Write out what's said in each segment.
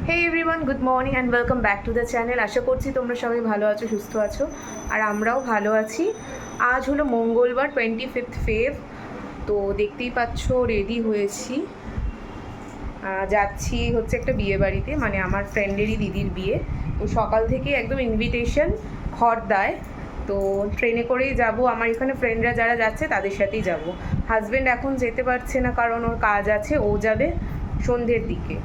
Hey everyone, good morning and welcome back to the channel. আশা করছি তোমরা সবাই ভালো আছো, সুস্থ আছো, আর আমরাও ভালো আছি। আজ হলো মঙ্গলবার, 25 ফেব। তো দেখতেই পাচ্ছ রেডি হয়েছি, যাচ্ছি হচ্ছে একটা বিয়ে বাড়িতে, মানে আমার ফ্রেন্ডেরই দিদির বিয়ে। তো সকাল থেকে একদম ইনভিটেশন খড়দায়। তো ট্রেনে করেই যাব, আমার এখানে ফ্রেন্ডরা যারা যাচ্ছে তাদের সাথেই যাব। হাজব্যান্ড এখন যেতে পারছে না কারণ ওর কাজ আছে, ও যাবে সন্ধ্যের দিকে।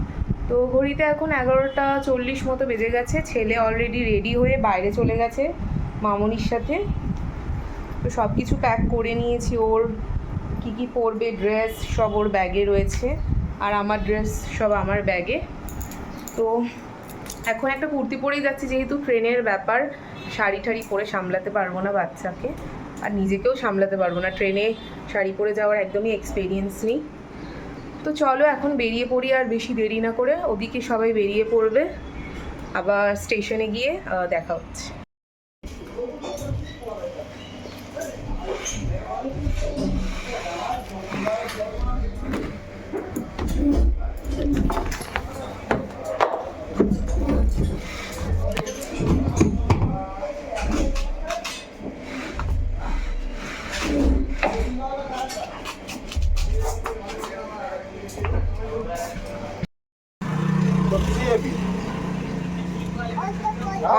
তো ঘড়িতে এখন 11:40 মতো বেজে গেছে। ছেলে অলরেডি রেডি হয়ে বাইরে চলে গেছে মামনির সাথে। তো সব কিছু প্যাক করে নিয়েছি, ওর কী কী পরবে ড্রেস সব ওর ব্যাগে রয়েছে, আর আমার ড্রেস সব আমার ব্যাগে। তো এখন একটা কুর্তি পরেই যাচ্ছি, যেহেতু ট্রেনের ব্যাপার, শাড়ি ঠাড়ি পরে সামলাতে পারবো না বাচ্চাকে, আর নিজেকেও সামলাতে পারবো না। ট্রেনে শাড়ি পরে যাওয়ার একদমই এক্সপিরিয়েন্স নেই। তো চলো এখন বেরিয়ে পড়ি, আর বেশি দেরি না করে। ওদিকে সবাই বেরিয়ে পড়বে, আবার স্টেশনে গিয়ে দেখা হচ্ছে।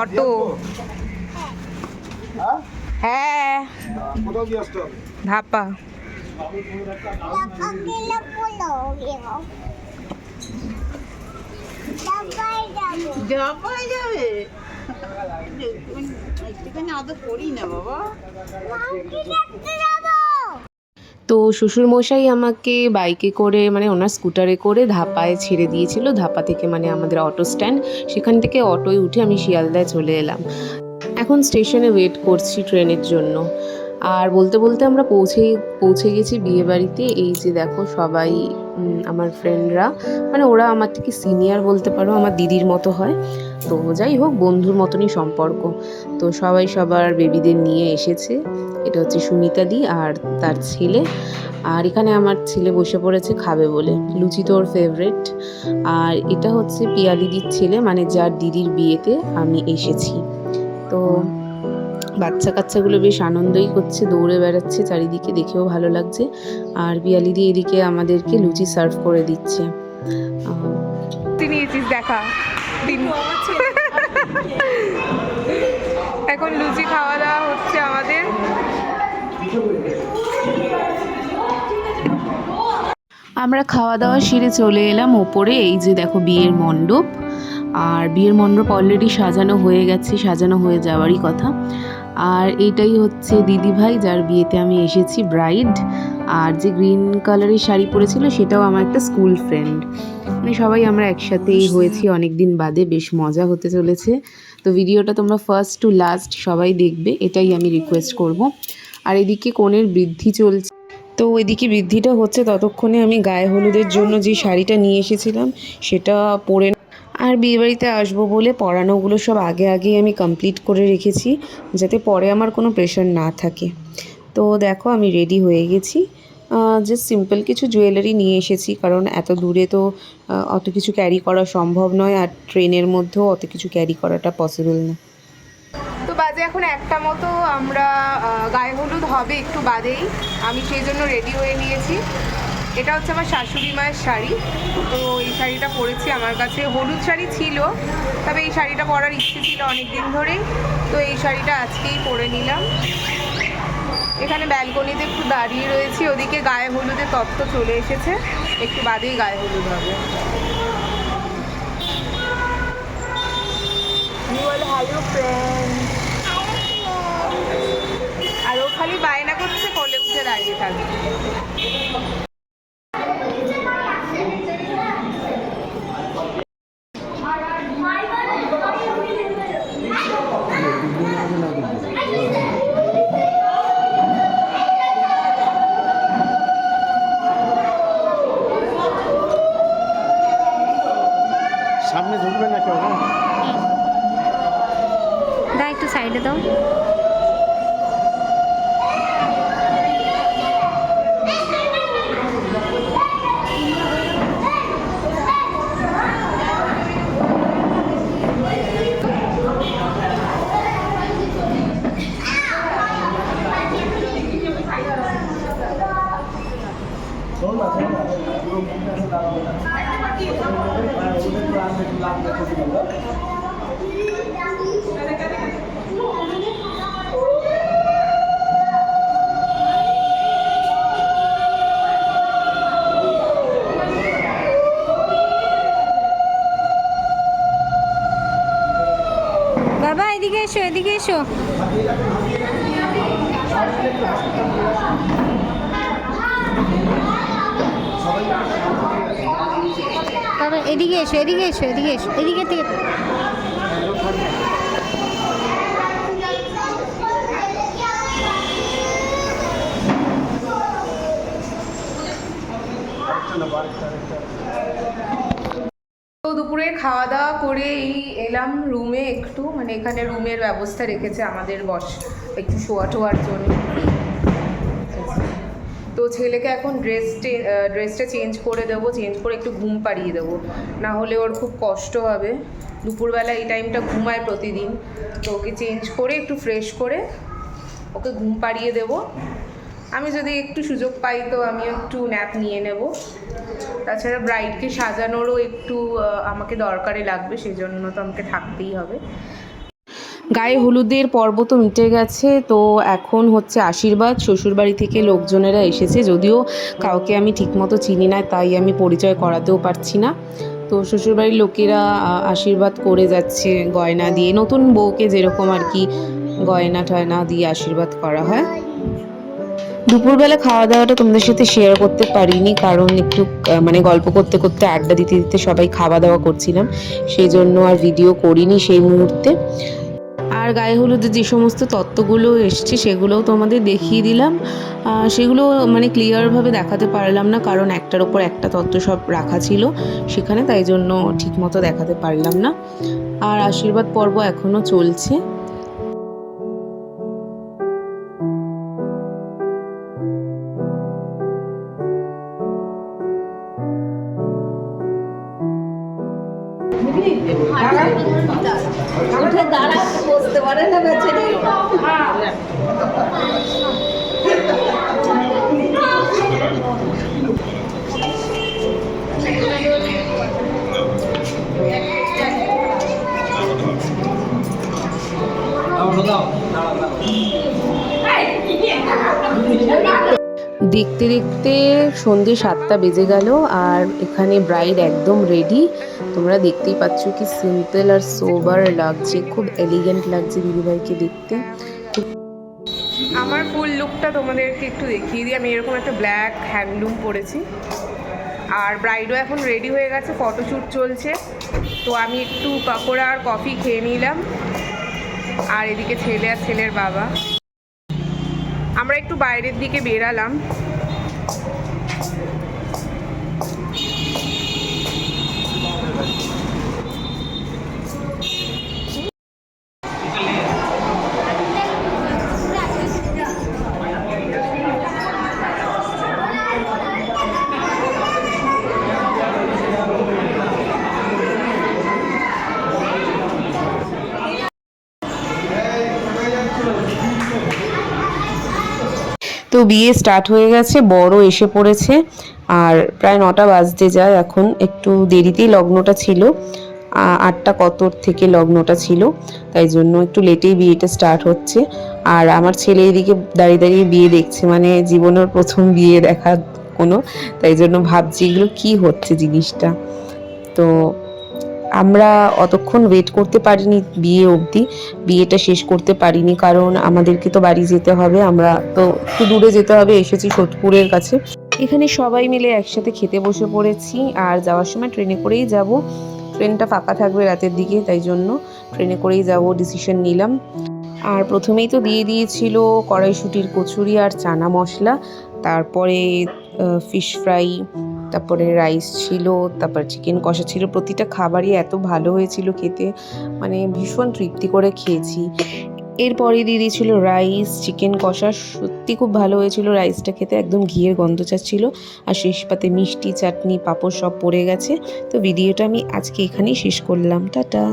অটো? হ্যাঁ, ধাপা। তো শ্বশুরমশাই আমাকে বাইকে করে, মানে ওনার স্কুটারে করে ধাপায় ছেড়ে দিয়েছিল। ধাপা থেকে মানে আমাদের অটো স্ট্যান্ড, সেখান থেকে অটোয় উঠে আমি শিয়ালদায় চলে এলাম। এখন স্টেশনে ওয়েট করছি ট্রেনের জন্য। আর বলতে বলতে আমরা পৌঁছে গেছি বিয়েবাড়িতে। এই যে দেখো সবাই আমার ফ্রেন্ডরা, মানে ওরা আমার থেকে সিনিয়র বলতে পারো, আমার দিদির মতো হয়। তো যাই হোক, বন্ধুর মতনই সম্পর্ক। তো সবাই সবার বেবিদের নিয়ে এসেছে। এটা হচ্ছে সুমিতা দি আর তার ছেলে। আর এখানে আমার ছেলে বসে পড়েছে খাবে বলে, লুচি তো ওর ফেভারিট। আর এটা হচ্ছে পিয়ালিদির ছেলে, মানে যার দিদির বিয়েতে আমি এসেছি। তো বাচ্চা কাচ্চাগুলো বেশ আনন্দই করছে, দৌড়ে বেড়াচ্ছে চারিদিকে, দেখেও ভালো লাগছে। আর পিয়ালিদি এদিকে আমাদেরকে লুচি সার্ভ করে দিচ্ছে। দেখা এখন লুচি খাওয়া দাওয়া হচ্ছে আমাদের। আমরা খাওয়া দাওয়া সেরে চলে এলাম ওপরে। এই যে দেখো বিয়ের মণ্ডপ, আর বিয়ের মণ্ডপ অলরেডি সাজানো হয়ে গেছে, সাজানো হয়ে যাওয়ারই কথা। আর এইটাই হচ্ছে দিদিভাই যার বিয়েতে আমি এসেছি, ব্রাইড। আর যে গ্রিন কালারের শাড়ি পরেছিল সেটাও আমার একটা স্কুল ফ্রেন্ড। মানে সবাই আমরা একসাথেই হয়েছি অনেক দিন বাদে, বেশ মজা হতে চলেছে। তো ভিডিওটা তোমরা ফার্স্ট টু লাস্ট সবাই দেখবে, এটাই আমি রিকোয়েস্ট করব। আর এদিকে কনের বৃদ্ধি চলছে। তো এদিকে বৃদ্ধিটা হচ্ছে, ততক্ষণে আমি গায়ে হলুদের জন্য যে শাড়িটা নিয়ে এসেছিলাম সেটা পরে, আর বিয়েবাড়িতে আসবো বলে পরানোগুলো সব আগেই আমি কমপ্লিট করে রেখেছি, যাতে পরে আমার কোনো প্রেশার না থাকে। তো দেখো আমি রেডি হয়ে গেছি। জাস্ট সিম্পল কিছু জুয়েলারি নিয়ে এসেছি, কারণ এত দূরে তো অত কিছু ক্যারি করা সম্ভব নয়, আর ট্রেনের মধ্যেও অত কিছু ক্যারি করাটা পসিবল না। তো বাজে এখন 1টা মতো, আমরা গায়ে হলুদ হবে একটু বাদেই, আমি সেই জন্য রেডি হয়ে নিয়েছি। এটা হচ্ছে আমার শাশুড়ি মায়ের শাড়ি। তো এই শাড়িটা পরেছি, আমার কাছে হলুদ শাড়ি ছিল, তবে এই শাড়িটা পরার ইচ্ছে ছিল অনেক দিন ধরেই। তো এই শাড়িটা আজকেই পরে নিলাম। এখানে ব্যালকনিতে একটু দাঁড়িয়ে রয়েছি, ওদিকে গায়ে হলুদের তত্ত্ব চলে এসেছে, একটু বাদেই গায়ে হলুদ হবে। Hello friend. আর ও খালি বায়না করছে কোলে উঠে দাঁড়িয়ে থাকবে। সামনে ঢুকবে না কেউ? দা একটু সাইডে দাও। বাবা এদিকে এসো, এদিকে এসো। বাবা এদিকে এসো, এদিকে এসো, এদিকে এসো, এদিকে থেকে। তো দুপুরে খাওয়া দাওয়া করে এলাম রুমে একটু, মানে এখানে রুমের ব্যবস্থা রেখেছে আমাদের বস একটু শোয়া টোয়ার জন্য। তো ছেলেকে এখন ড্রেসটা চেঞ্জ করে দেবো, চেঞ্জ করে একটু ঘুম পাড়িয়ে দেবো, না হলে ওর খুব কষ্ট হবে। দুপুরবেলা এই টাইমটা ঘুমায় প্রতিদিন, তো ওকে চেঞ্জ করে একটু ফ্রেশ করে ওকে ঘুম পাড়িয়ে দেবো। আমি যদি একটু সুযোগ পাই তো আমিও একটু ন্যাপ নিয়ে নেব। তাছাড়া ব্রাইডকে সাজানোরও একটু আমাকে দরকারে লাগবে, সেই জন্য তো আমাকে থাকতেই হবে। গায়ে হলুদের পর্ব তো মিটে গেছে, তো এখন হচ্ছে আশীর্বাদ। শ্বশুরবাড়ি থেকে লোকজনেরা এসেছে, যদিও কাউকে আমি ঠিকমতো চিনি না, তাই আমি পরিচয় করাতেও পারছি না। তো শ্বশুরবাড়ির লোকেরা আশীর্বাদ করে যাচ্ছে গয়না দিয়ে, নতুন বউকে যেরকম আর কি গয়না টয়না দিয়ে আশীর্বাদ করা হয়। দুপুরবেলা খাওয়া দাওয়াটা তোমাদের সাথে শেয়ার করতে পারিনি, কারণ একটু মানে গল্প করতে করতে আড্ডা দিতে দিতে সবাই খাওয়া দাওয়া করছিলাম, সেই জন্য আর ভিডিও করিনি সেই মুহূর্তে। আর গায়ে হলুদের যে সমস্ত তত্ত্বগুলো এসছে সেগুলোও তোমাদের দেখিয়ে দিলাম। সেগুলো মানে ক্লিয়ারভাবে দেখাতে পারলাম না, কারণ একটার ওপর একটা তত্ত্ব সব রাখা ছিল সেখানে, তাই জন্য ঠিকমতো দেখাতে পারলাম না। আর আশীর্বাদ পর্ব এখনও চলছে। দেখতে দেখতে সন্ধ্যে 7টা বেজে গেল, আর এখানে ব্রাইড একদম রেডি। তোমরা দেখতেই পাচ্ছ কি সিম্পল আর সোবার লাগছে, খুব এলিগেন্ট লাগছে দিদিভাইকে দেখতে। আমার ফুল লুকটা তোমাদেরকে একটু দেখিয়ে দিই। আমি এরকম একটা ব্ল্যাক হ্যান্ডলুম পরেছি, আর ব্রাইডও এখন রেডি হয়ে গেছে, ফটোশ্যুট চলছে। তো আমি একটু পাকোড়া আর কফি খেয়ে নিলাম, আর এদিকে ছেলে আর ছেলের বাবা। আমরা একটু বাইরের দিকে বেরালাম। তো বিয়ে স্টার্ট হয়ে গেছে, বড় এসে পড়েছে, আর প্রায় 9টা বাজতে যায় এখন। একটু দেরিতেই লগ্নটা ছিল, 8টা কত থেকে লগ্নটা ছিল, তাই জন্য একটু লেটেই বিয়েটা স্টার্ট হচ্ছে। আর আমার ছেলে এদিকে দাঁড়িয়ে দাঁড়িয়ে বিয়ে দেখছে, মানে জীবনের প্রথম বিয়ে দেখা কোনো, তাই জন্য ভাবছি এগুলো কী হচ্ছে জিনিসটা। তো আমরা অতক্ষণ ওয়েট করতে পারিনি বিয়ে অবধি, বিয়েটা শেষ করতে পারিনি, কারণ আমাদেরকে তো বাড়ি যেতে হবে। আমরা তো একটু দূরে যেতে হবে, এসেছি সোদপুরের কাছে। এখানে সবাই মিলে একসাথে খেতে বসে পড়েছি, আর যাওয়ার সময় ট্রেনে করেই যাব। ট্রেনটা ফাঁকা থাকবে রাতের দিকে, তাই জন্য ট্রেনে করেই যাব ডিসিশন নিলাম। আর প্রথমেই তো দিয়ে দিয়েছিল কড়াইশুঁটির কচুরি আর চানা মশলা, তারপরে ফিশ ফ্রাই, তারপরে রাইস ছিল, তারপর চিকেন কষা ছিল। প্রতিটা খাবারই এত ভালো হয়েছিল খেতে, মানে ভীষণ তৃপ্তি করে খেয়েছি। এরপরে দিয়ে দিয়েছিল রাইস, চিকেন কষা, সত্যি খুব ভালো হয়েছিল রাইসটা খেতে, একদম ঘিয়ের গন্ধ চাচ্ছিল। আর শেষ পাতে মিষ্টি, চাটনি, পাঁপড় সব পড়ে গেছে। তো ভিডিওটা আমি আজকে এখানেই শেষ করলাম, টাটা।